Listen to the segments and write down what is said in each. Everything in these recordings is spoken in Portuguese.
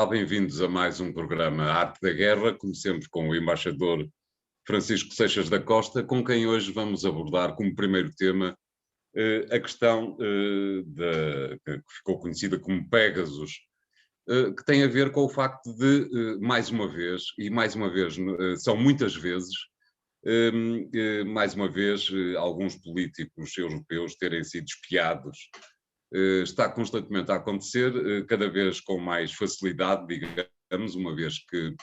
Olá, bem-vindos a mais um programa Arte da Guerra, como sempre com o embaixador Francisco Seixas da Costa, com quem hoje vamos abordar como primeiro tema a questão que ficou conhecida como Pegasus, que tem a ver com o facto de, mais uma vez, são muitas vezes, mais uma vez, alguns políticos europeus terem sido espiados. Está constantemente a acontecer, cada vez com mais facilidade, digamos, uma vez que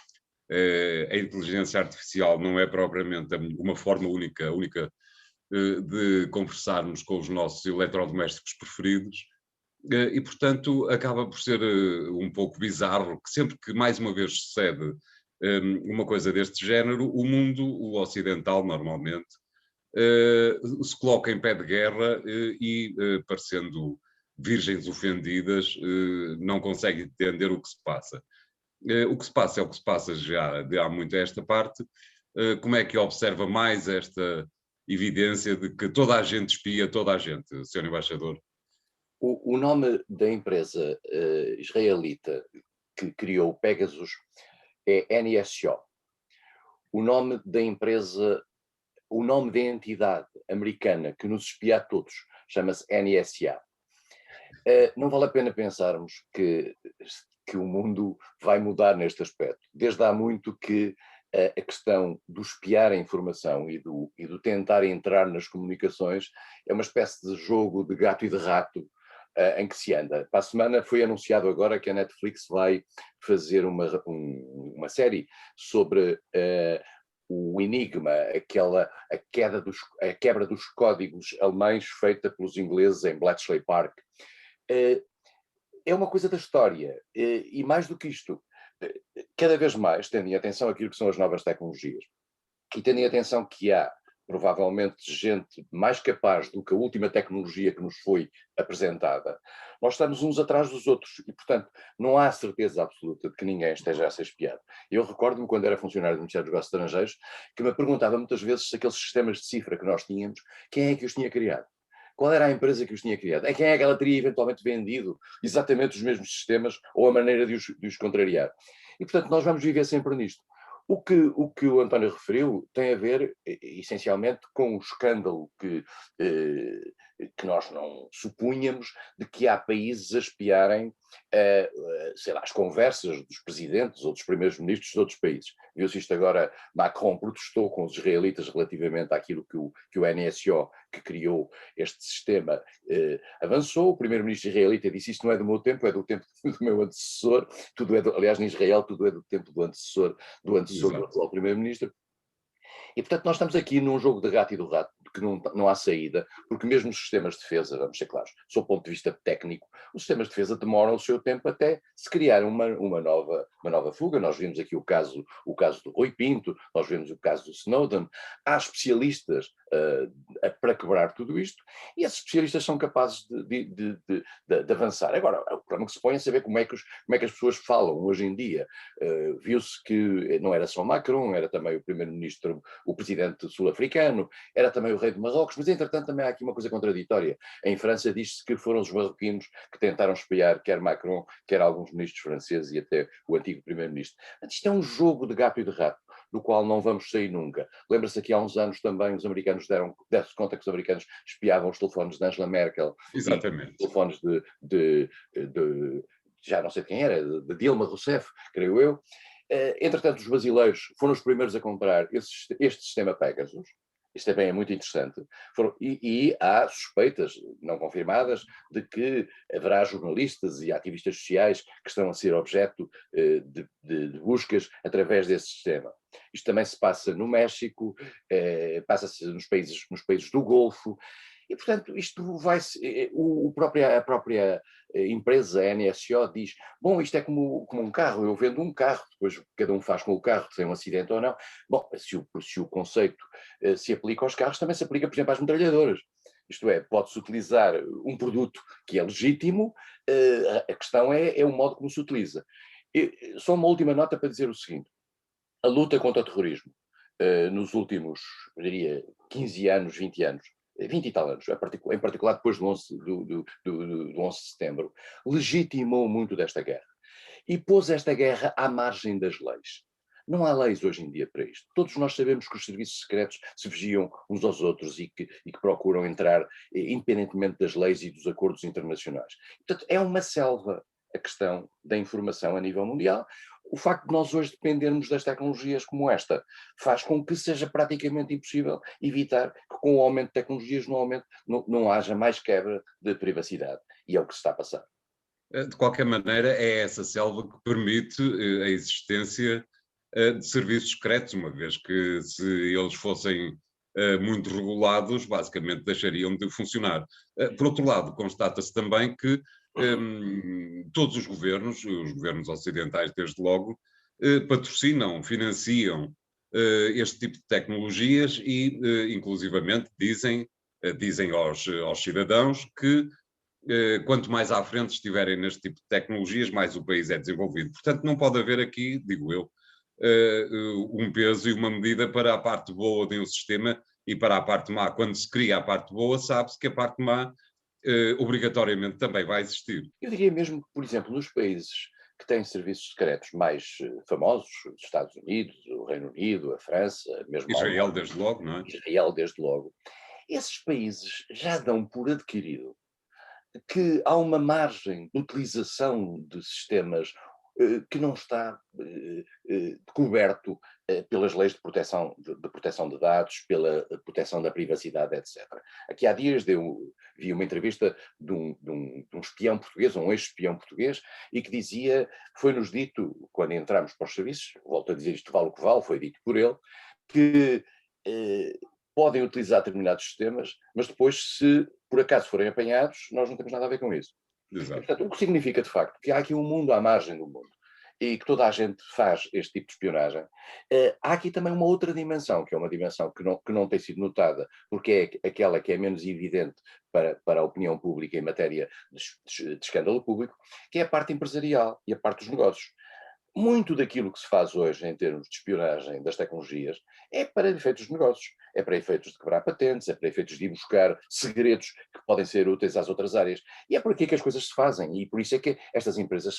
a inteligência artificial não é propriamente uma forma única de conversarmos com os nossos eletrodomésticos preferidos, e, portanto, acaba por ser um pouco bizarro que sempre que mais uma vez sucede uma coisa deste género, o mundo, o ocidental normalmente, se coloca em pé de guerra e, parecendo virgens ofendidas, não consegue entender o que se passa. O que se passa é o que se passa já de há muito a esta parte. Como é que observa mais esta evidência de que toda a gente espia toda a gente, Sr. Embaixador? O nome da empresa israelita que criou o Pegasus é NSO. O nome da empresa, o nome da entidade americana que nos espia a todos chama-se NSA. Não vale a pena pensarmos que o mundo vai mudar neste aspecto. Desde há muito que a questão do espiar a informação e do tentar entrar nas comunicações é uma espécie de jogo de gato e de rato em que se anda. Para a semana foi anunciado agora que a Netflix vai fazer uma série sobre o enigma, a quebra dos códigos alemães feita pelos ingleses em Bletchley Park. É uma coisa da história, e mais do que isto, cada vez mais, tendo em atenção aquilo que são as novas tecnologias, e tendo em atenção que há, provavelmente, gente mais capaz do que a última tecnologia que nos foi apresentada, nós estamos uns atrás dos outros, e, portanto, não há certeza absoluta de que ninguém esteja a ser espiado. Eu recordo-me, quando era funcionário do Ministério dos Negócios Estrangeiros, que me perguntava muitas vezes se aqueles sistemas de cifra que nós tínhamos, quem é que os tinha criado? Qual era a empresa que os tinha criado? A quem é que ela teria eventualmente vendido exatamente os mesmos sistemas ou a maneira de os contrariar? E, portanto, nós vamos viver sempre nisto. O que o António referiu tem a ver, essencialmente, com o escândalo que nós não supunhamos de que há países a espiarem, sei lá, as conversas dos presidentes ou dos primeiros ministros de outros países. Viu-se isto agora, Macron protestou com os israelitas relativamente àquilo que o NSO, que criou este sistema, avançou. O primeiro-ministro israelita disse: isto não é do meu tempo, é do tempo do meu antecessor. Aliás, em Israel tudo é do tempo do antecessor do atual primeiro-ministro. E, portanto, nós estamos aqui num jogo de gato e do rato, que não há saída, porque mesmo os sistemas de defesa, vamos ser claros, sob o ponto de vista técnico, os sistemas de defesa demoram o seu tempo até se criar uma nova fuga. Nós vimos aqui o caso do Rui Pinto, nós vimos o caso do Snowden. Há especialistas para quebrar tudo isto, e esses especialistas são capazes de avançar. Agora, o problema que se põe é saber como é que as pessoas falam hoje em dia. Viu-se que não era só Macron, era também o primeiro-ministro, o presidente sul-africano, era também o rei de Marrocos, mas entretanto também há aqui uma coisa contraditória. Em França diz-se que foram os marroquinos que tentaram espiar quer Macron, quer alguns ministros franceses e até o antigo primeiro-ministro. Isto é um jogo de gato e de rato, do qual não vamos sair nunca. Lembra-se que há uns anos também os americanos deram-se conta que os americanos espiavam os telefones de Angela Merkel. Exatamente. E os telefones de já não sei de quem era, de Dilma Rousseff, creio eu. Entretanto, os brasileiros foram os primeiros a comprar este sistema Pegasus. Isto também é muito interessante. E há suspeitas não confirmadas de que haverá jornalistas e ativistas sociais que estão a ser objeto de buscas através desse sistema. Isto também se passa no México, passa-se nos países do Golfo. E, portanto, isto vai-se. A própria empresa, a NSO, diz: bom, isto é como um carro, eu vendo um carro, depois cada um faz com o carro, se tem um acidente ou não. Bom, se o conceito se aplica aos carros, também se aplica, por exemplo, às metralhadoras. Isto é, pode-se utilizar um produto que é legítimo, a questão é o modo como se utiliza. Só uma última nota para dizer o seguinte: a luta contra o terrorismo, nos últimos, eu diria, 15 anos, 20 anos, 20 e tal anos, em particular depois do 11 de setembro, legitimou muito desta guerra. e pôs esta guerra à margem das leis. Não há leis hoje em dia para isto. Todos nós sabemos que os serviços secretos se vigiam uns aos outros e que procuram entrar independentemente das leis e dos acordos internacionais. Portanto, é uma selva a questão da informação a nível mundial. O facto de nós hoje dependermos das tecnologias como esta faz com que seja praticamente impossível evitar que com o aumento de tecnologias não haja mais quebra de privacidade. E é o que se está a passar. De qualquer maneira, é essa selva que permite a existência de serviços secretos, uma vez que se eles fossem muito regulados, basicamente deixariam de funcionar. Por outro lado, constata-se também que todos os governos ocidentais desde logo, patrocinam, financiam este tipo de tecnologias e, inclusivamente, dizem aos cidadãos que quanto mais à frente estiverem neste tipo de tecnologias, mais o país é desenvolvido. Portanto, não pode haver aqui, digo eu, um peso e uma medida para a parte boa de um sistema e para a parte má. Quando se cria a parte boa, sabe-se que a parte má obrigatoriamente também vai existir. Eu diria mesmo que, por exemplo, nos países que têm serviços secretos mais famosos, os Estados Unidos, o Reino Unido, a França, mesmo a Israel, Alemanha, desde logo, não é? Israel, desde logo, esses países já dão por adquirido que há uma margem de utilização de sistemas que não está coberto pelas leis de proteção de dados, pela proteção da privacidade, etc. Aqui há dias vi uma entrevista de um espião português, um ex-espião português, e que dizia, foi-nos dito, quando entramos para os serviços, volto a dizer isto vale o que vale, foi dito por ele, que podem utilizar determinados sistemas, mas depois, se por acaso forem apanhados, nós não temos nada a ver com isso. Exato. E, portanto, o que significa, de facto, que há aqui um mundo à margem do mundo e que toda a gente faz este tipo de espionagem. Há aqui também uma outra dimensão, que é uma dimensão que não tem sido notada, porque é aquela que é menos evidente para a opinião pública em matéria de escândalo público, que é a parte empresarial e a parte dos negócios. Muito daquilo que se faz hoje em termos de espionagem das tecnologias é para efeitos de negócios, é para efeitos de quebrar patentes, é para efeitos de ir buscar segredos que podem ser úteis às outras áreas. E é por aqui que as coisas se fazem, e por isso é que estas empresas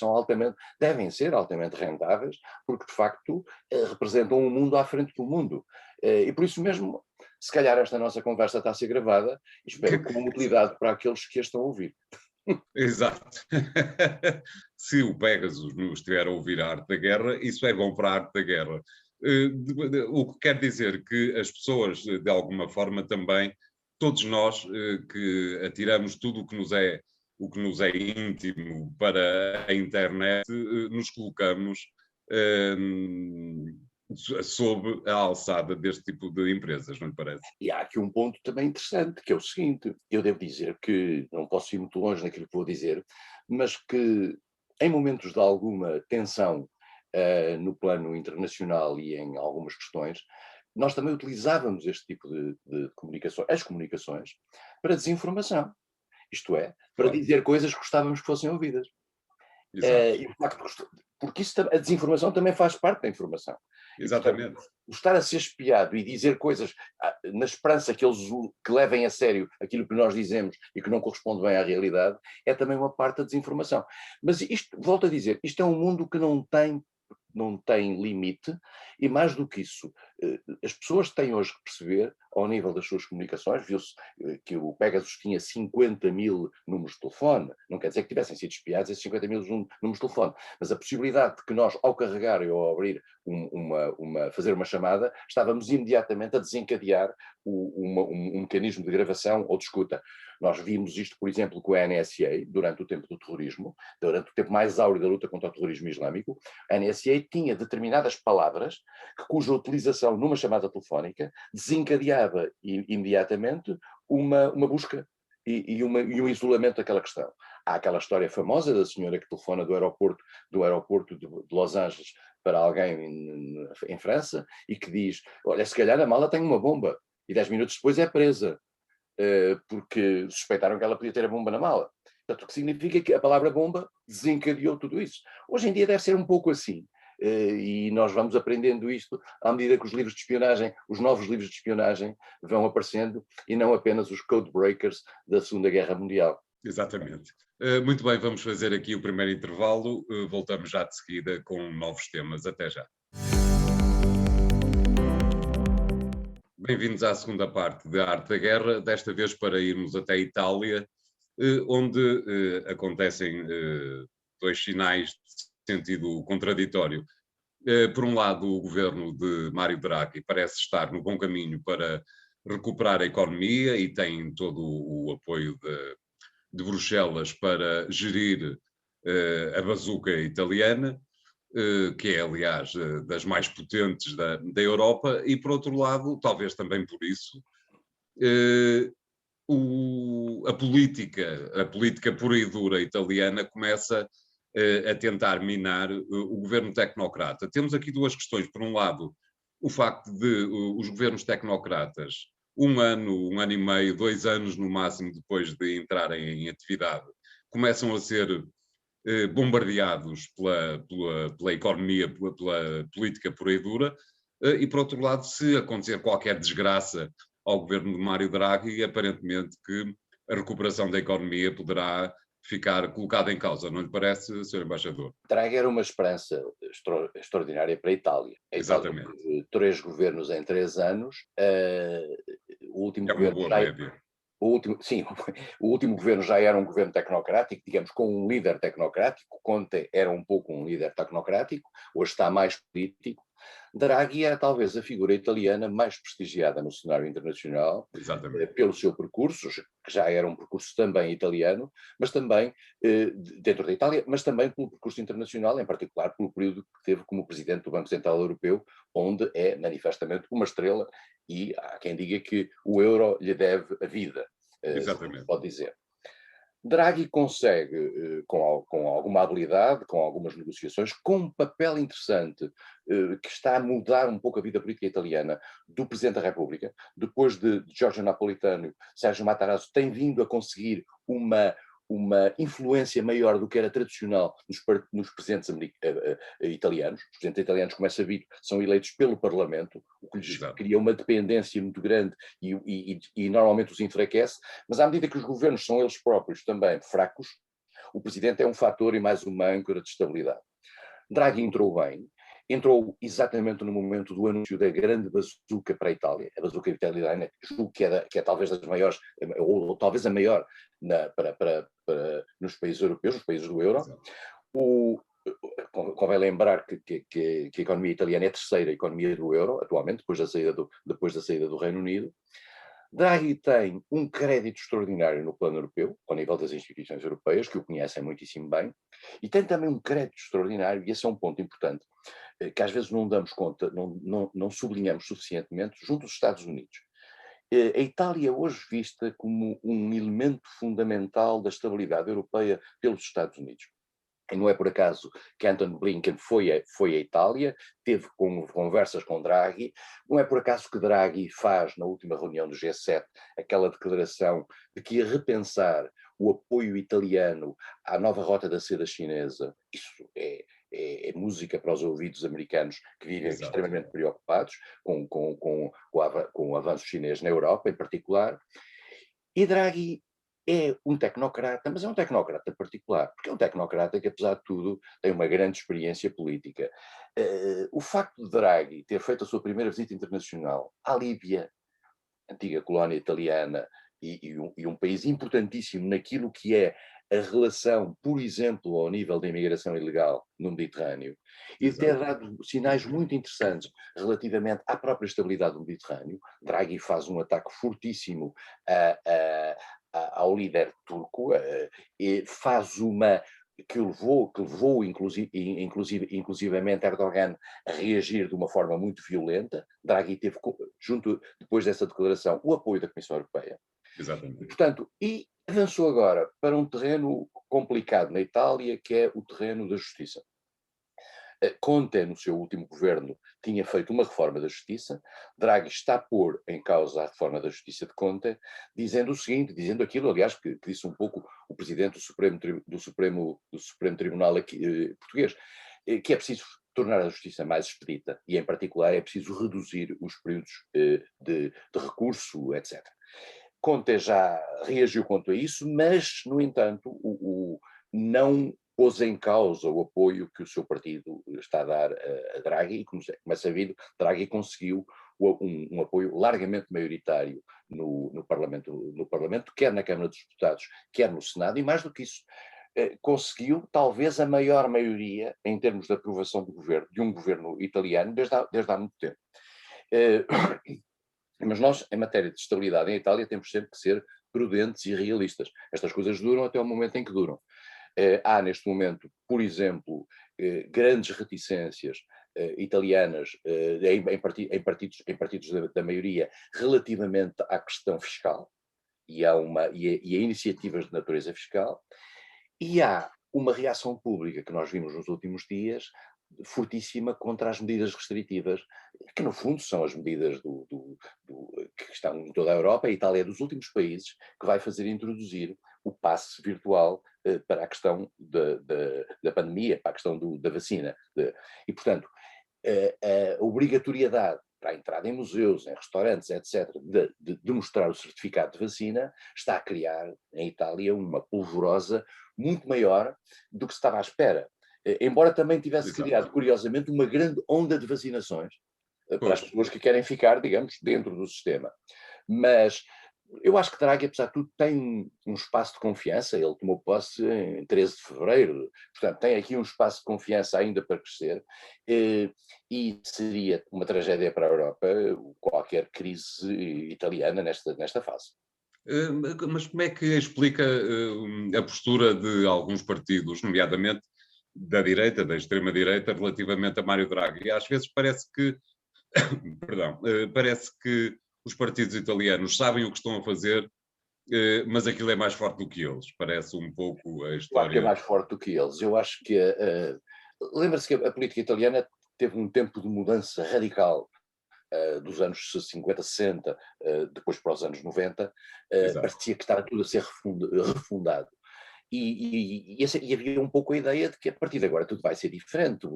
devem ser altamente rentáveis, porque de facto representam um mundo à frente do mundo. E por isso mesmo, se calhar esta nossa conversa está a ser gravada, e espero com utilidade para aqueles que a estão a ouvir. Exato. Se o Pegasus nos estiver a ouvir a arte da guerra, isso é bom para a arte da guerra. O que quer dizer que as pessoas, de alguma forma, também, todos nós que atiramos tudo o que nos é íntimo para a internet, nos colocamos sob a alçada deste tipo de empresas, não lhe parece? E há aqui um ponto também interessante, que é o seguinte: eu devo dizer que, não posso ir muito longe naquilo que vou dizer, mas que em momentos de alguma tensão no plano internacional e em algumas questões, nós também utilizávamos este tipo de comunicações, as comunicações, para desinformação. Isto é, para Claro. dizer coisas que gostávamos que fossem ouvidas. Exato. E, de facto, porque a desinformação também faz parte da informação. E, portanto, Exatamente. o estar a ser espiado e dizer coisas na esperança que eles que levem a sério aquilo que nós dizemos e que não corresponde bem à realidade, é também uma parte da desinformação. Mas isto, volto a dizer, isto é um mundo que não tem limite, e mais do que isso, as pessoas têm hoje que perceber, ao nível das suas comunicações, viu-se que o Pegasus tinha 50 mil números de telefone, não quer dizer que tivessem sido espiados esses 50 mil números de telefone, mas a possibilidade de que nós, ao carregar ou ao abrir fazer uma chamada, estávamos imediatamente a desencadear um mecanismo de gravação ou de escuta. Nós vimos isto, por exemplo, com a NSA, durante o tempo do terrorismo, durante o tempo mais áureo da luta contra o terrorismo islâmico. A NSA tinha determinadas palavras cuja utilização numa chamada telefónica desencadeava imediatamente uma busca e um isolamento daquela questão. Há aquela história famosa da senhora que telefona do aeroporto de Los Angeles para alguém em França e que diz: olha, se calhar a mala tem uma bomba, e 10 minutos depois é presa, porque suspeitaram que ela podia ter a bomba na mala. Portanto, o que significa que a palavra bomba desencadeou tudo isso. Hoje em dia deve ser um pouco assim. E nós vamos aprendendo isto à medida que os livros de espionagem, os novos livros de espionagem vão aparecendo, e não apenas os code breakers da Segunda Guerra Mundial. Exatamente. Muito bem, vamos fazer aqui o primeiro intervalo. Voltamos já de seguida com novos temas. Até já. Bem-vindos à segunda parte da Arte da Guerra, desta vez para irmos até a Itália, onde acontecem dois sinais de sentido contraditório. Por um lado, o governo de Mário Draghi parece estar no bom caminho para recuperar a economia e tem todo o apoio de Bruxelas para gerir a bazuca italiana, que é, aliás, das mais potentes da Europa, e, por outro lado, talvez também por isso, eh, a política pura e dura italiana começa a tentar minar o governo tecnocrata. Temos aqui duas questões. Por um lado, o facto de os governos tecnocratas, um ano e meio, 2 anos no máximo depois de entrarem em atividade, começam a ser bombardeados pela economia, pela política pura e dura, e por outro lado, se acontecer qualquer desgraça ao governo de Mário Draghi, aparentemente que a recuperação da economia poderá ficar colocada em causa, não lhe parece, Sr. Embaixador? Draghi era uma esperança extraordinária para a Itália. A Itália Exatamente. teve 3 governos em 3 anos. O último É uma governo boa já média. sim, o último governo já era um governo tecnocrático, digamos, com um líder tecnocrático. Conte era um pouco um líder tecnocrático, hoje está mais político. Draghi era talvez a figura italiana mais prestigiada no cenário internacional, Exatamente. pelo seu percurso, que já era um percurso também italiano, mas também dentro da Itália, mas também pelo percurso internacional, em particular pelo período que teve como presidente do Banco Central Europeu, onde é manifestamente uma estrela, e há quem diga que o euro lhe deve a vida, se Exatamente. pode dizer. Draghi consegue, com alguma habilidade, com algumas negociações, com um papel interessante, que está a mudar um pouco a vida política italiana, do Presidente da República. Depois de Giorgio Napolitano, Sérgio Matarazzo tem vindo a conseguir uma influência maior do que era tradicional nos presidentes italianos. Os presidentes italianos, como é sabido, são eleitos pelo Parlamento, o que lhes Exato. cria uma dependência muito grande e normalmente os enfraquece, mas à medida que os governos são eles próprios também fracos, o presidente é um fator e mais uma âncora de estabilidade. Draghi entrou bem, entrou exatamente no momento do anúncio da grande bazuca para a Itália, a bazuca italiana, julgo que é talvez das maiores, ou talvez a maior nos países europeus, nos países do euro. Exato. Convém lembrar que a economia italiana é a terceira economia do euro, atualmente, depois da saída do Reino Unido. Draghi tem um crédito extraordinário no plano europeu, ao nível das instituições europeias, que o conhecem muitíssimo bem, e tem também um crédito extraordinário, e esse é um ponto importante, que às vezes não damos conta, não sublinhamos suficientemente, junto dos Estados Unidos. A Itália hoje vista como um elemento fundamental da estabilidade europeia pelos Estados Unidos. E não é por acaso que Anthony Blinken foi a Itália, teve conversas com Draghi, não é por acaso que Draghi faz, na última reunião do G7, aquela declaração de que ia repensar o apoio italiano à nova rota da seda chinesa. Isso é música para os ouvidos americanos, que vivem Exato. extremamente preocupados com o avanço chinês na Europa, em particular. E Draghi é um tecnocrata, mas é um tecnocrata particular, porque é um tecnocrata que, apesar de tudo, tem uma grande experiência política. O facto de Draghi ter feito a sua primeira visita internacional à Líbia, antiga colónia italiana, e um país importantíssimo naquilo que é a relação, por exemplo, ao nível da imigração ilegal no Mediterrâneo, e ter Exato. dado sinais muito interessantes relativamente à própria estabilidade do Mediterrâneo. Draghi faz um ataque fortíssimo ao líder turco, e faz uma que levou inclusivamente Erdogan a reagir de uma forma muito violenta. Draghi teve, depois dessa declaração, o apoio da Comissão Europeia. Exatamente. Portanto, e avançou agora para um terreno complicado na Itália, que é o terreno da justiça. Conte, no seu último governo, tinha feito uma reforma da justiça. Draghi está a pôr em causa a reforma da justiça de Conte, dizendo o seguinte, dizendo aquilo, aliás, que disse um pouco o presidente do Supremo Tribunal português, que é preciso tornar a justiça mais expedita e, em particular, é preciso reduzir os períodos de recurso, etc. Conte já reagiu quanto a isso, mas, no entanto, não pôs em causa o apoio que o seu partido está a dar a Draghi, e como é sabido, Draghi conseguiu um apoio largamente maioritário no Parlamento, quer na Câmara dos Deputados, quer no Senado, e mais do que isso, conseguiu talvez a maior maioria em termos de aprovação do governo, de um governo italiano, desde há muito tempo. Mas nós, em matéria de estabilidade em Itália, temos sempre que ser prudentes e realistas. Estas coisas duram até o momento em que duram. Há neste momento, por exemplo, grandes reticências italianas em partidos da maioria relativamente à questão fiscal e a iniciativas de natureza fiscal, e há uma reação pública que nós vimos nos últimos dias fortíssima contra as medidas restritivas, que no fundo são as medidas que estão em toda a Europa. A Itália é dos últimos países que vai fazer introduzir o passe virtual para a questão da pandemia, para a questão da vacina. E, portanto, a obrigatoriedade para a entrada em museus, em restaurantes, etc., de mostrar o certificado de vacina, está a criar em Itália uma polvorosa muito maior do que se estava à espera. Embora também tivesse criado, curiosamente, uma grande onda de vacinações para as pessoas que querem ficar, digamos, dentro do sistema. Mas eu acho que Draghi, apesar de tudo, tem um espaço de confiança. Ele tomou posse em 13 de fevereiro, portanto tem aqui um espaço de confiança ainda para crescer, e seria uma tragédia para a Europa qualquer crise italiana nesta fase. Mas como é que explica a postura de alguns partidos, nomeadamente da direita, da extrema-direita, relativamente a Mário Draghi? Às vezes parece que, perdão, parece que os partidos italianos sabem o que estão a fazer, mas aquilo é mais forte do que eles. Parece um pouco a história. Eu acho que é mais forte do que eles. Eu acho que lembra-se que a política italiana teve um tempo de mudança radical dos anos 50, 60, depois para os anos 90, parecia que estava tudo a ser refundado. E havia um pouco a ideia de que a partir de agora tudo vai ser diferente.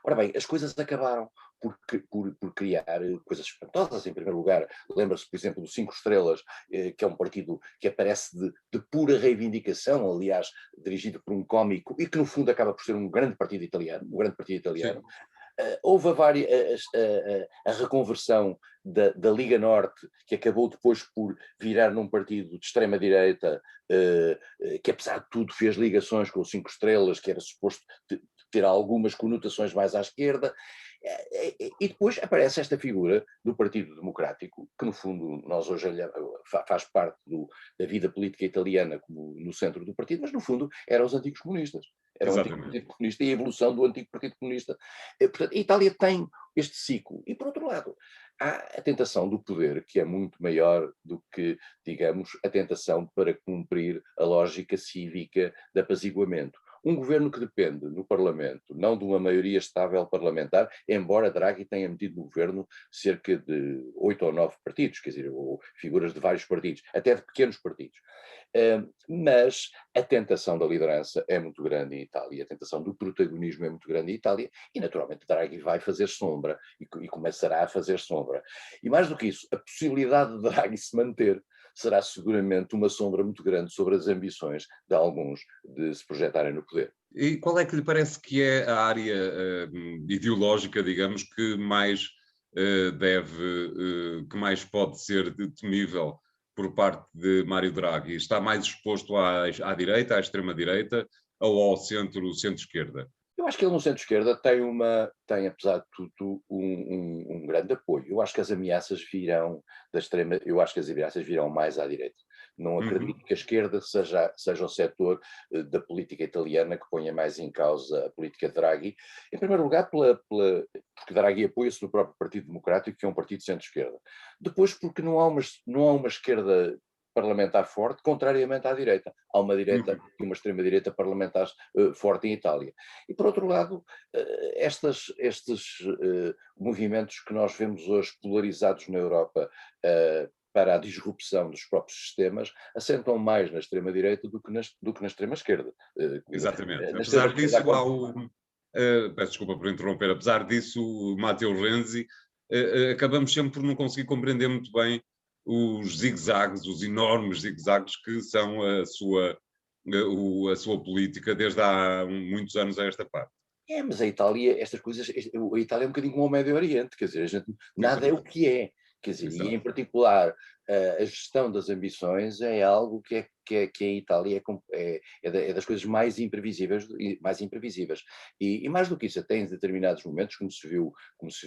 Ora bem, as coisas acabaram por criar coisas espantosas. Em primeiro lugar, lembra-se, por exemplo, do Cinco Estrelas, que é um partido que aparece de pura reivindicação, aliás, dirigido por um cómico, e que no fundo acaba por ser um grande partido italiano. Houve a reconversão da Liga Norte, que acabou depois por virar num partido de extrema-direita, que apesar de tudo fez ligações com os Cinco Estrelas, que era suposto ter algumas conotações mais à esquerda. E depois aparece esta figura do Partido Democrático, que no fundo nós hoje faz parte da vida política italiana como no centro do partido, mas no fundo eram os antigos comunistas. Era o antigo Partido Comunista e a evolução do antigo Partido Comunista. Portanto, a Itália tem este ciclo. E, por outro lado, há a tentação do poder, que é muito maior do que, digamos, a tentação para cumprir a lógica cívica de apaziguamento. Um governo que depende no Parlamento, não de uma maioria estável parlamentar, embora Draghi tenha metido no governo cerca de 8 ou 9 partidos, quer dizer, ou figuras de vários partidos, até de pequenos partidos. Mas a tentação da liderança é muito grande em Itália, a tentação do protagonismo é muito grande em Itália, e naturalmente Draghi vai fazer sombra, e começará a fazer sombra. E mais do que isso, a possibilidade de Draghi se manter será seguramente uma sombra muito grande sobre as ambições de alguns de se projetarem no poder. E qual é que lhe parece que é a área ideológica, digamos, que mais que mais pode ser temível por parte de Mário Draghi? Está mais exposto à direita, à extrema-direita, ou ao centro-esquerda? Eu acho que ele no centro-esquerda tem, apesar de tudo, um grande apoio. Eu acho que as ameaças virão mais à direita. Não acredito que a esquerda seja o setor da política italiana que ponha mais em causa a política de Draghi. Em primeiro lugar, porque Draghi apoia-se no próprio Partido Democrático, que é um partido de centro-esquerda. Depois, porque não há uma esquerda parlamentar forte, contrariamente à direita. Há uma direita e uma extrema-direita parlamentar forte em Itália. E, por outro lado, estes movimentos que nós vemos hoje polarizados na Europa para a disrupção dos próprios sistemas, assentam mais na extrema-direita do que na extrema-esquerda. Exatamente. Apesar disso, peço desculpa por interromper, apesar disso, o Matteo Renzi, acabamos sempre por não conseguir compreender muito bem os zigue-zagues, os enormes zigue-zagues que são a sua política desde há muitos anos a esta parte. Mas a Itália, estas coisas, a Itália é um bocadinho como o Médio Oriente, quer dizer, nada é o Exato, que é. Quer dizer, e exato. em particular a gestão das ambições é algo que a Itália é das coisas mais imprevisíveis, E mais do que isso, até em determinados momentos, como se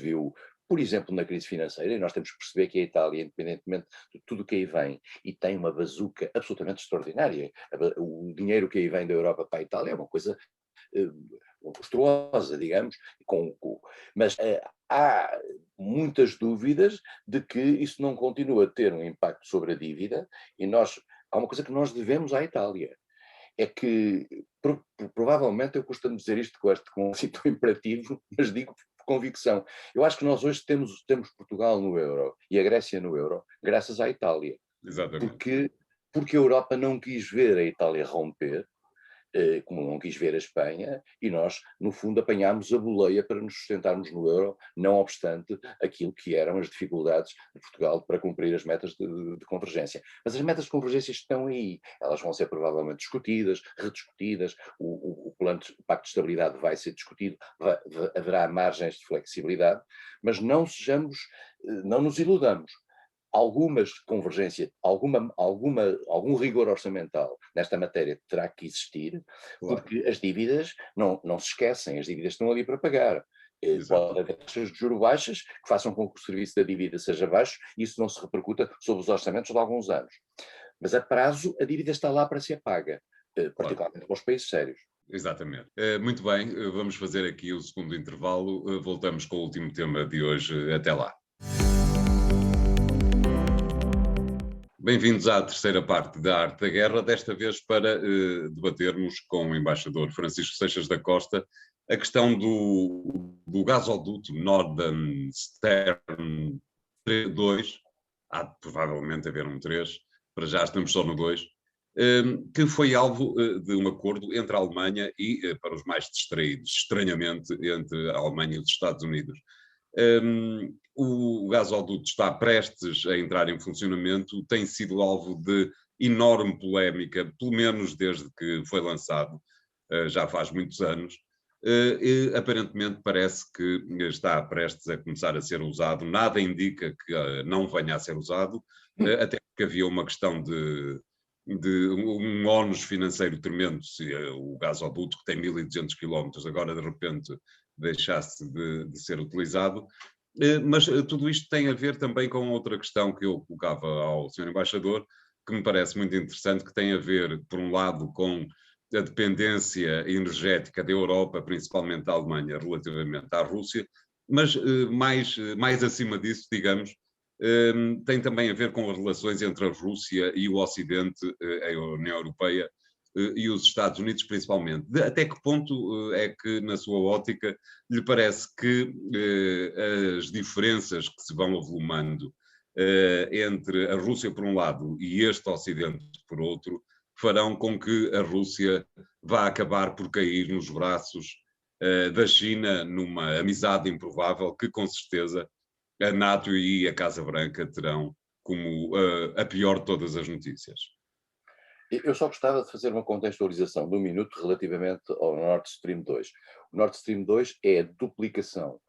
viu, por exemplo, na crise financeira, e nós temos que perceber que a Itália, independentemente de tudo o que aí vem, e tem uma bazuca absolutamente extraordinária. O dinheiro que aí vem da Europa para a Itália é uma coisa eh, monstruosa, digamos, mas há muitas dúvidas de que isso não continua a ter um impacto sobre a dívida, e há uma coisa que nós devemos à Itália, é que provavelmente, eu costumo dizer isto com este conceito imperativo, mas digo por convicção, eu acho que nós hoje temos Portugal no euro e a Grécia no euro graças à Itália, Exatamente. porque a Europa não quis ver a Itália romper, como não quis ver a Espanha, e nós, no fundo, apanhámos a boleia para nos sustentarmos no euro, não obstante aquilo que eram as dificuldades de Portugal para cumprir as metas de convergência. Mas as metas de convergência estão aí, elas vão ser provavelmente discutidas, rediscutidas, o plano de Pacto de Estabilidade vai ser discutido, haverá margens de flexibilidade, mas não nos iludamos. Algumas convergência, algum rigor orçamental nesta matéria terá que existir, Claro, porque as dívidas não se esquecem, as dívidas estão ali para pagar. exato. Pode haver taxas de juros baixas que façam com que o serviço da dívida seja baixo e isso não se repercuta sobre os orçamentos de alguns anos. Mas a prazo, a dívida está lá para ser paga, Claro. particularmente para os países sérios. Exatamente. Muito bem, vamos fazer aqui o segundo intervalo. Voltamos com o último tema de hoje. Até lá. Bem-vindos à terceira parte da Arte da Guerra, desta vez para debatermos com o embaixador Francisco Seixas da Costa a questão do gasoduto Northern Stream 2, há provavelmente haver um 3, para já estamos só no 2, que foi alvo de um acordo entre a Alemanha e, para os mais distraídos, estranhamente, entre a Alemanha e os Estados Unidos. O gasoduto está prestes a entrar em funcionamento, tem sido alvo de enorme polémica, pelo menos desde que foi lançado, já faz muitos anos. E, aparentemente parece que está prestes a começar a ser usado, nada indica que não venha a ser usado, até porque havia uma questão de um ónus financeiro tremendo, se o gasoduto, que tem 1200 quilómetros, agora de repente deixasse de ser utilizado. Mas tudo isto tem a ver também com outra questão que eu colocava ao Sr. Embaixador, que me parece muito interessante, que tem a ver, por um lado, com a dependência energética da Europa, principalmente da Alemanha, relativamente à Rússia, mas mais acima disso, digamos, tem também a ver com as relações entre a Rússia e o Ocidente, a União Europeia e os Estados Unidos principalmente. Até que ponto é que, na sua ótica, lhe parece que as diferenças que se vão avolumando entre a Rússia por um lado e este Ocidente por outro farão com que a Rússia vá acabar por cair nos braços da China numa amizade improvável que, com certeza, a NATO e a Casa Branca terão como a pior de todas as notícias. Eu só gostava de fazer uma contextualização de um minuto relativamente ao Nord Stream 2. O Nord Stream 2 é a duplicação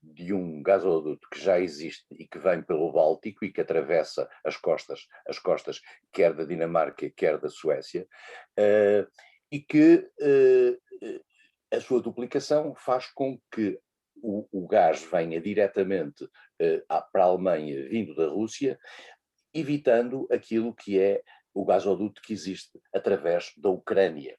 de um gasoduto que já existe e que vem pelo Báltico e que atravessa as costas quer da Dinamarca, quer da Suécia, e que a sua duplicação faz com que o gás venha diretamente para a Alemanha vindo da Rússia, evitando aquilo que é o gasoduto que existe através da Ucrânia.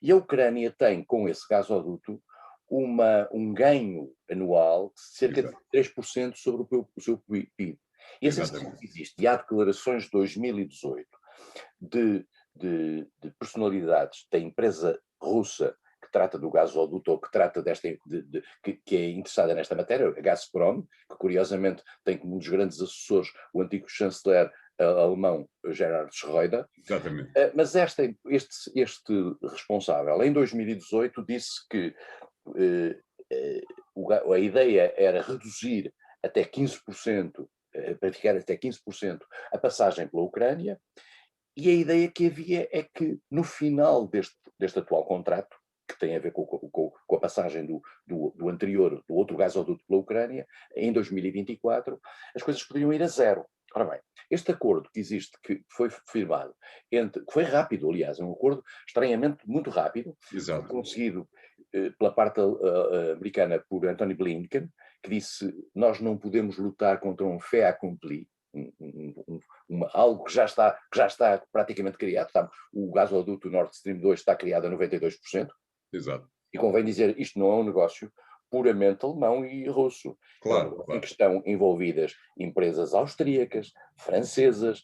E a Ucrânia tem, com esse gasoduto, um ganho anual de cerca de 3% sobre o seu PIB. E esse ganho existe. E há declarações de 2018 de personalidades da empresa russa que trata do gasoduto ou que trata que é interessada nesta matéria, a Gazprom, que curiosamente tem como um dos grandes assessores o antigo chanceler alemão Gerhard Schröder. Exatamente. Mas este responsável, em 2018, disse que a ideia era reduzir até 15% para ficar até 15% a passagem pela Ucrânia, e a ideia que havia é que no final deste atual contrato, que tem a ver com a passagem do anterior, do outro gasoduto pela Ucrânia, em 2024, as coisas poderiam ir a zero. Ora bem, este acordo que existe, que foi firmado, que foi rápido, aliás, é um acordo estranhamente muito rápido, foi conseguido pela parte americana por Anthony Blinken, que disse: nós não podemos lutar contra um fait accompli, algo que já está praticamente criado. O gasoduto Nord Stream 2 está criado a 92%. Exato. E convém dizer, isto não é um negócio puramente alemão e russo. Claro. Em que estão envolvidas empresas austríacas, francesas,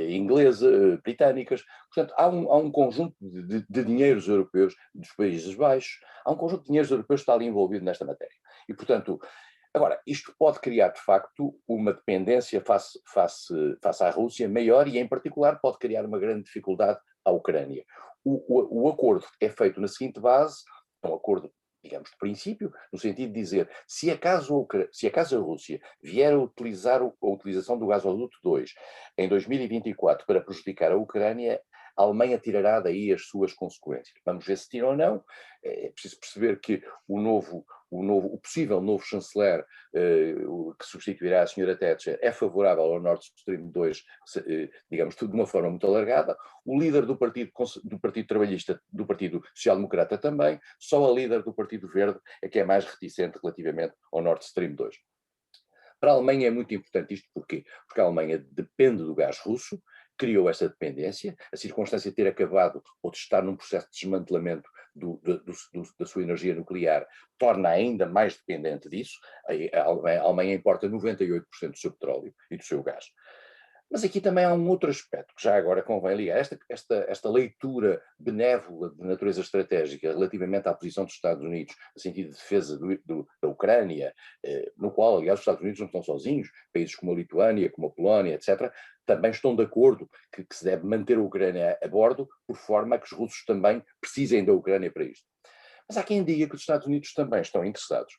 inglesas, britânicas. Portanto, há um conjunto de dinheiros europeus dos Países Baixos, há um conjunto de dinheiros europeus que está ali envolvido nesta matéria. E, portanto, agora, isto pode criar, de facto, uma dependência face à Rússia maior e, em particular, pode criar uma grande dificuldade à Ucrânia. O acordo é feito na seguinte base, é um acordo, digamos, de princípio, no sentido de dizer, se acaso a Rússia vier a utilizar a utilização do gasoduto 2 em 2024 para prejudicar a Ucrânia, a Alemanha tirará daí as suas consequências. Vamos ver se tira ou não. É preciso perceber que o possível novo chanceler que substituirá a senhora Thatcher é favorável ao Nord Stream 2, digamos, de uma forma muito alargada. O líder do Partido Trabalhista, do Partido Social Democrata também, só a líder do Partido Verde é que é mais reticente relativamente ao Nord Stream 2. Para a Alemanha é muito importante isto, porquê? Porque a Alemanha depende do gás russo, criou essa dependência, a circunstância de ter acabado ou de estar num processo de desmantelamento da sua energia nuclear torna ainda mais dependente disso. A Alemanha importa 98% do seu petróleo e do seu gás. Mas aqui também há um outro aspecto que já agora convém ligar. Esta leitura benévola de natureza estratégica relativamente à posição dos Estados Unidos no sentido de defesa da Ucrânia, no qual, aliás, os Estados Unidos não estão sozinhos, países como a Lituânia, como a Polónia, etc., também estão de acordo que se deve manter a Ucrânia a bordo, por forma a que os russos também precisem da Ucrânia para isto. Mas há quem diga que os Estados Unidos também estão interessados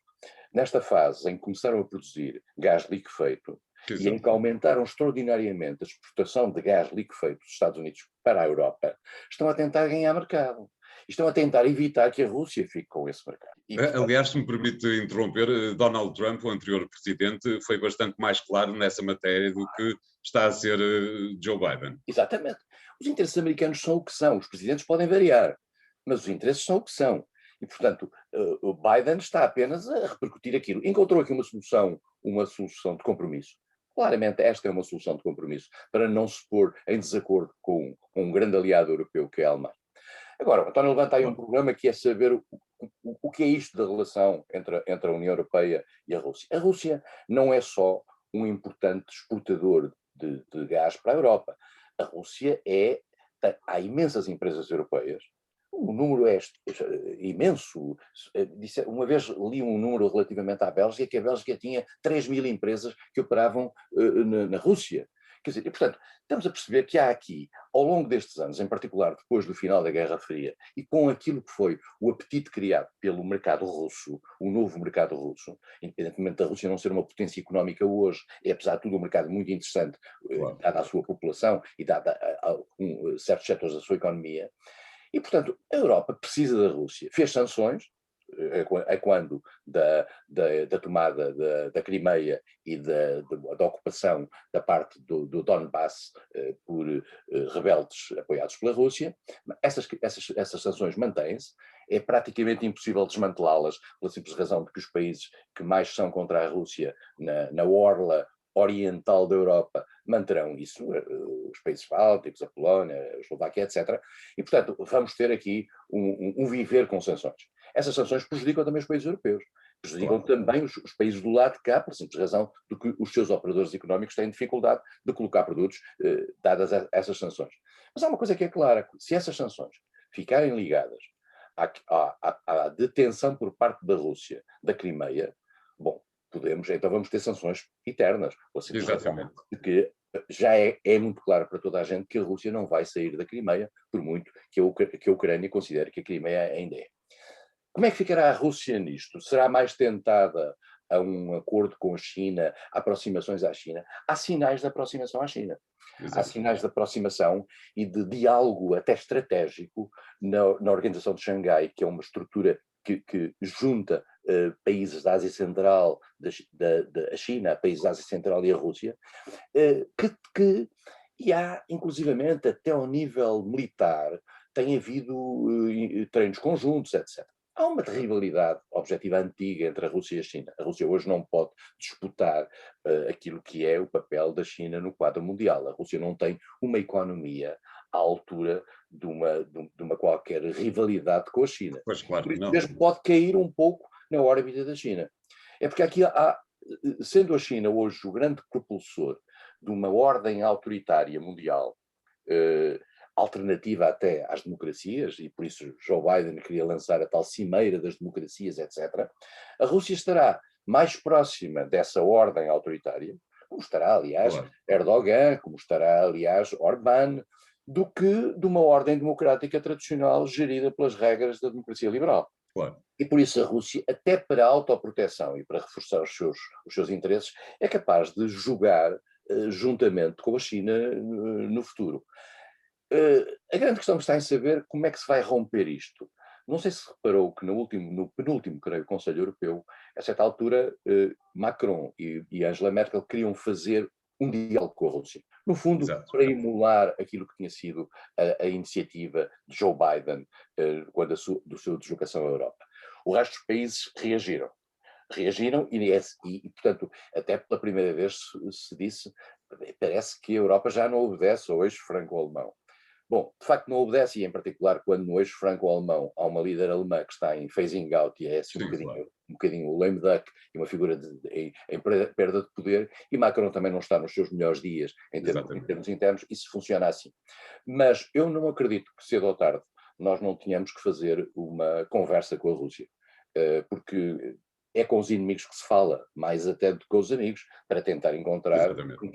nesta fase em que começaram a produzir gás liquefeito e em que aumentaram extraordinariamente a exportação de gás liquefeito dos Estados Unidos para a Europa, estão a tentar ganhar mercado. Estão a tentar evitar que a Rússia fique com esse mercado. Aliás, se me permite interromper, Donald Trump, o anterior presidente, foi bastante mais claro nessa matéria do que está a ser Joe Biden. Exatamente. Os interesses americanos são o que são. Os presidentes podem variar, mas os interesses são o que são. E, portanto, o Biden está apenas a repercutir aquilo. Encontrou aqui uma solução de compromisso. Claramente esta é uma solução de compromisso para não se pôr em desacordo com um grande aliado europeu que é a Alemanha. Agora, o António levanta aí um problema que é saber o que é isto da relação entre a União Europeia e a Rússia. A Rússia não é só um importante exportador de gás para a Europa. A Rússia há imensas empresas europeias. O número é imenso. Uma vez li um número relativamente à Bélgica, que a Bélgica tinha 3.000 empresas que operavam na Rússia. Quer dizer, e, portanto, estamos a perceber que há aqui, ao longo destes anos, em particular depois do final da Guerra Fria, e com aquilo que foi o apetite criado pelo mercado russo, o novo mercado russo, independentemente da Rússia não ser uma potência económica hoje, é apesar de tudo um mercado muito interessante, claro, dada a sua população e dada a certos setores da sua economia. E, portanto, a Europa precisa da Rússia. Fez sanções, a quando da tomada da Crimeia e da ocupação da parte do Donbass por rebeldes apoiados pela Rússia. Essas sanções mantêm-se. É praticamente impossível desmantelá-las pela simples razão de que os países que mais são contra a Rússia na orla oriental da Europa manterão isso, os países bálticos, a Polónia, a Eslováquia, etc. E, portanto, vamos ter aqui um viver com sanções. Essas sanções prejudicam também os países europeus, prejudicam também os países do lado de cá, por simples razão de que os seus operadores económicos têm dificuldade de colocar produtos dadas essas sanções. Mas há uma coisa que é clara, se essas sanções ficarem ligadas à detenção por parte da Rússia da Crimeia, bom, então vamos ter sanções eternas. Exatamente. Porque já é muito claro para toda a gente que a Rússia não vai sair da Crimeia, por muito que a Ucrânia considere que a Crimeia ainda é. Como é que ficará a Rússia nisto? Será mais tentada a um acordo com a China, a aproximações à China, há sinais de aproximação à China. Há Exato. sinais de aproximação e de diálogo até estratégico na Organização de Xangai, que é uma estrutura que junta países da Ásia Central, da China, países da Ásia Central e a Rússia, e há, inclusivamente, até ao nível militar, tem havido treinos conjuntos, etc. Há uma rivalidade objetiva antiga entre a Rússia e a China. A Rússia hoje não pode disputar aquilo que é o papel da China no quadro mundial. A Rússia não tem uma economia à altura de uma qualquer rivalidade com a China. Pois, claro Por que isso não. mesmo pode cair um pouco na órbita da China. É porque aqui sendo a China hoje o grande propulsor de uma ordem autoritária mundial, alternativa até às democracias, e por isso Joe Biden queria lançar a tal cimeira das democracias, etc., a Rússia estará mais próxima dessa ordem autoritária, como estará, aliás, Claro, Erdogan, como estará, aliás, Orbán, do que de uma ordem democrática tradicional gerida pelas regras da democracia liberal. claro. E por isso a Rússia, até para a autoproteção e para reforçar os seus interesses, é capaz de jogar juntamente com a China no futuro. A grande questão que está em saber como é que se vai romper isto. Não sei se reparou que no penúltimo, creio, Conselho Europeu, a certa altura, Macron e Angela Merkel queriam fazer um diálogo com a Rússia. No fundo, Exato. para emular aquilo que tinha sido a iniciativa de Joe Biden quando do sua deslocação à Europa. O resto dos países reagiram e, portanto, até pela primeira vez se disse, parece que a Europa já não obedece ao eixo franco-alemão. Bom, de facto não obedece, e em particular quando no eixo franco-alemão há uma líder alemã que está em phasing out e é assim Sim, claro. um bocadinho o lame duck e uma figura em perda de poder, e Macron também não está nos seus melhores dias em Exatamente. termos internos, isso funciona assim. Mas eu não acredito que cedo ou tarde nós não tenhamos que fazer uma conversa com a Rússia, porque é com os inimigos que se fala, mais até do que com os amigos, para tentar encontrar Exatamente. um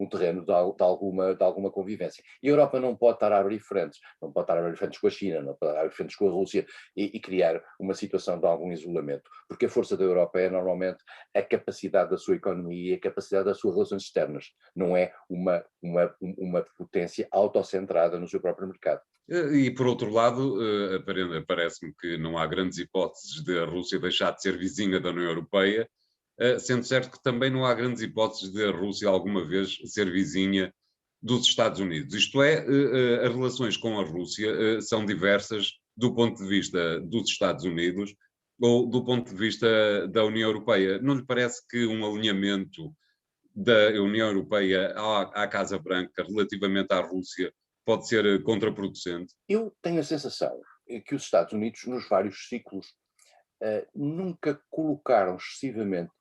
terreno de alguma convivência. E a Europa não pode estar a abrir frentes, não pode estar a abrir frentes com a China, não pode abrir frentes com a Rússia e criar uma situação de algum isolamento, porque a força da Europa é normalmente a capacidade da sua economia e a capacidade das suas relações externas, não é uma potência autocentrada no seu próprio mercado. E, por outro lado, parece-me que não há grandes hipóteses de a Rússia deixar de ser vizinha da União Europeia, sendo certo que também não há grandes hipóteses de a Rússia alguma vez ser vizinha dos Estados Unidos. Isto é, as relações com a Rússia são diversas do ponto de vista dos Estados Unidos ou do ponto de vista da União Europeia. Não lhe parece que um alinhamento da União Europeia à Casa Branca relativamente à Rússia pode ser contraproducente? Eu tenho a sensação que os Estados Unidos, nos vários ciclos, nunca colocaram excessivamente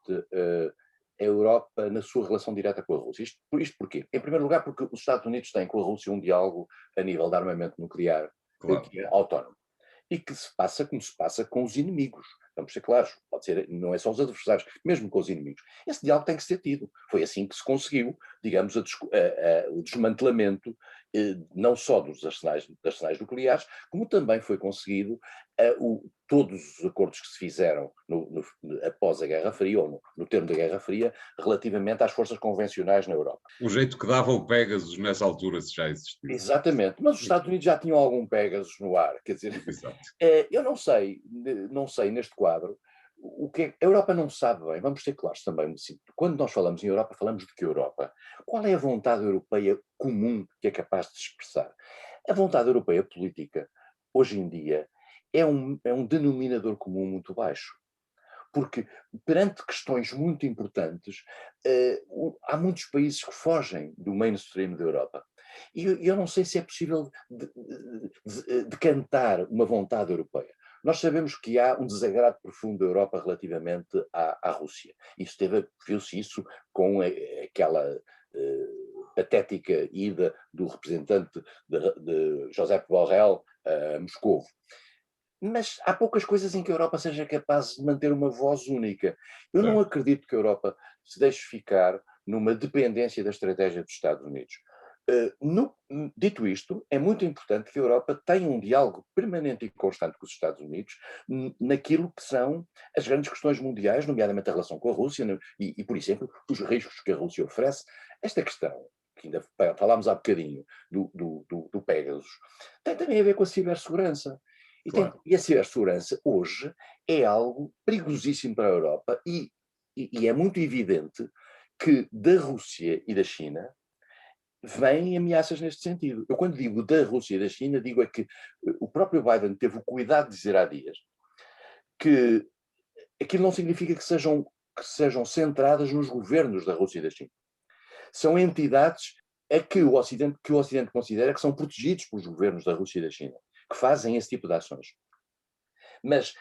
a Europa na sua relação direta com a Rússia. Isto porquê? Em primeiro lugar, porque os Estados Unidos têm com a Rússia um diálogo a nível de armamento nuclear Claro, que é autónomo. E que se passa como se passa com os inimigos. Vamos ser claros, pode ser, não é só os adversários, mesmo com os inimigos. Esse diálogo tem que ser tido. Foi assim que se conseguiu, digamos, o desmantelamento não só dos arsenais nucleares, como também foi conseguido todos os acordos que se fizeram após a Guerra Fria, ou no termo da Guerra Fria, relativamente às forças convencionais na Europa. o jeito que dava o Pegasus nessa altura, se já existiu. Exatamente, mas os Estados Unidos já tinham algum Pegasus no ar, quer dizer, Exato. eu não sei neste quadro, o que a Europa não sabe bem, vamos ter claros também, quando nós falamos em Europa, falamos de que Europa? Qual é a vontade europeia comum que é capaz de se expressar? A vontade europeia política, hoje em dia, é um denominador comum muito baixo. Porque perante questões muito importantes, há muitos países que fogem do mainstream da Europa. E eu não sei se é possível decantar uma vontade europeia. Nós sabemos que há um desagrado profundo da Europa relativamente à Rússia. Viu-se isso com aquela patética ida do representante de Josep Borrell a Moscovo. Mas há poucas coisas em que a Europa seja capaz de manter uma voz única. Eu não Certo. acredito que a Europa se deixe ficar numa dependência da estratégia dos Estados Unidos. Dito isto, é muito importante que a Europa tenha um diálogo permanente e constante com os Estados Unidos naquilo que são as grandes questões mundiais, nomeadamente a relação com a Rússia e, por exemplo, os riscos que a Rússia oferece. Esta questão, que ainda falámos há bocadinho do Pegasus, tem também a ver com a cibersegurança. Claro. E a cibersegurança hoje é algo perigosíssimo para a Europa e é muito evidente que da Rússia e da China vêm ameaças neste sentido. Eu, quando digo da Rússia e da China, digo é que o próprio Biden teve o cuidado de dizer há dias que aquilo não significa que sejam centradas nos governos da Rússia e da China. São entidades que o Ocidente considera que são protegidos pelos governos da Rússia e da China, que fazem esse tipo de ações. Mas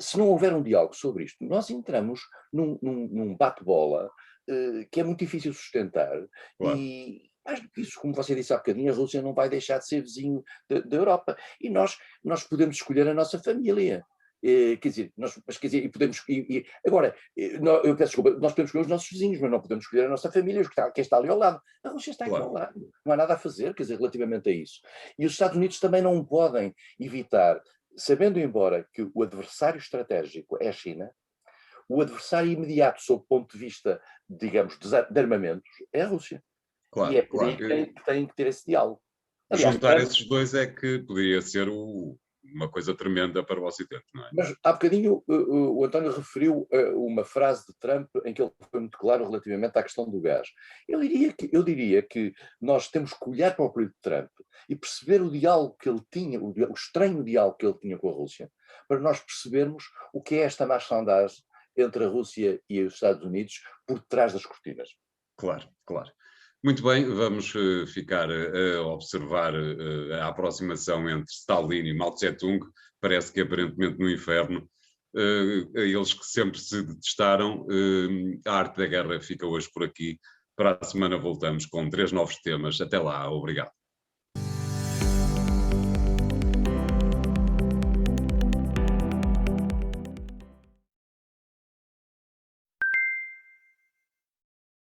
se não houver um diálogo sobre isto, nós entramos num bate-bola que é muito difícil sustentar. Claro. E, mais do que isso, como você disse há bocadinho, a Rússia não vai deixar de ser vizinho da Europa. E nós podemos escolher a nossa família. Quer dizer, e podemos. Agora, eu peço desculpa, nós podemos escolher os nossos vizinhos, mas não podemos escolher a nossa família, quem está ali ao lado. A Rússia está aqui ao lado. Não há nada a fazer, quer dizer, relativamente a isso. E os Estados Unidos também não podem evitar, sabendo embora que o adversário estratégico é a China, o adversário imediato, sob o ponto de vista, digamos, de armamentos, é a Rússia. Claro, e é por claro. aí que tem que ter esse diálogo. Aliás, juntar esses dois é que poderia ser uma coisa tremenda para o Ocidente, não é? Mas há bocadinho o António referiu uma frase de Trump em que ele foi muito claro relativamente à questão do gás. Eu diria que nós temos que olhar para o período de Trump e perceber o diálogo que ele tinha, o estranho diálogo que ele tinha com a Rússia, para nós percebermos o que é esta marchandagem entre a Rússia e os Estados Unidos por trás das cortinas. Claro, claro. Muito bem, vamos ficar a observar a aproximação entre Stalin e Mao Tse-tung. Parece que aparentemente no inferno, eles que sempre se detestaram. A arte da guerra fica hoje por aqui. Para a semana voltamos com 3 novos temas. Até lá, obrigado.